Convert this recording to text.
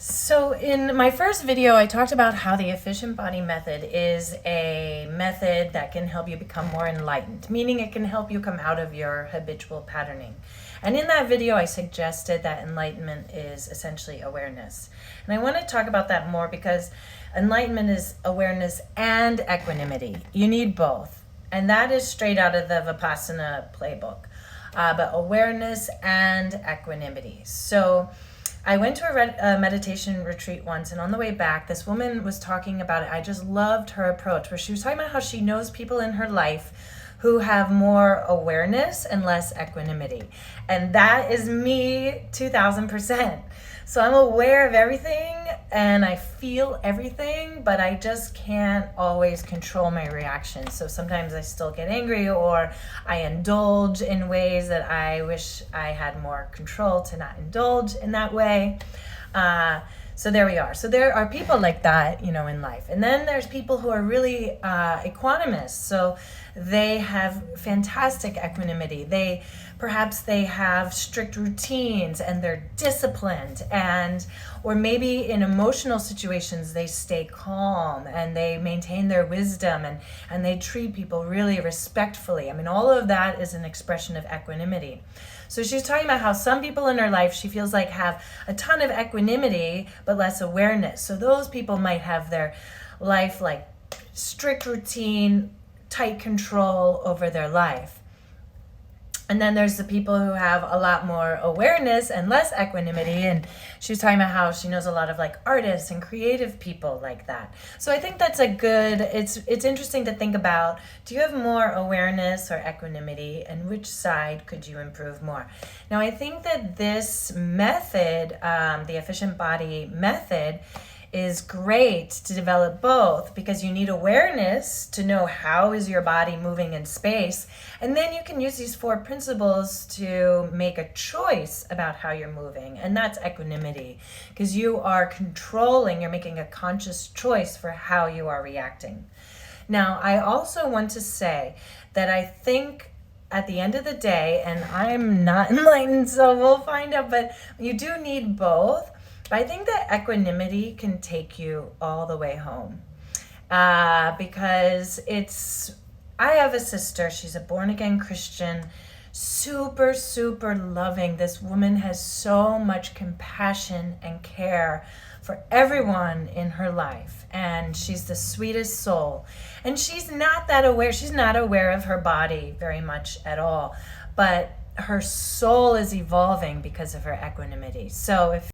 So in my first video, I talked about how the efficient body method is a method that can help you become more enlightened, meaning it can help you come out of your habitual patterning. And in that video, I suggested that enlightenment is essentially awareness. And I want to talk about that more because enlightenment is awareness and equanimity. You need both. And that is straight out of the Vipassana playbook. But awareness and equanimity. So I went to a meditation retreat once, and on the way back, this woman was talking about it. I just loved her approach, where she was talking about how she knows people in her life who have more awareness and less equanimity. And that is me 2000%. So I'm aware of everything and I feel everything, but I just can't always control my reactions. So sometimes I still get angry, or I indulge in ways that I wish I had more control to not indulge in that way. So there we are. So there are people like that, in life. And then there's people who are really equanimous. So they have fantastic equanimity. Perhaps they have strict routines and they're disciplined, or maybe in emotional situations they stay calm and they maintain their wisdom and they treat people really respectfully. I mean, all of that is an expression of equanimity. So she's talking about how some people in her life she feels like have a ton of equanimity but less awareness. So those people might have their life like strict routine, tight control over their life. And then there's the people who have a lot more awareness and less equanimity. And she was talking about how she knows a lot of like artists and creative people like that. So I think that's it's interesting to think about, do you have more awareness or equanimity, and which side could you improve more? Now, I think that this method, the efficient body method, is great to develop both, because you need awareness to know how is your body moving in space, and then you can use these 4 principles to make a choice about how you're moving, and that's equanimity, because you are controlling, you're making a conscious choice for how you are reacting. Now, I also want to say that I think at the end of the day, and I'm not enlightened, so we'll find out, but you do need both. But I think that equanimity can take you all the way home, because I have a sister, she's a born-again Christian, super, super loving. This woman has so much compassion and care for everyone in her life, and she's the sweetest soul. And she's not that aware, she's not aware of her body very much at all, but her soul is evolving because of her equanimity. So if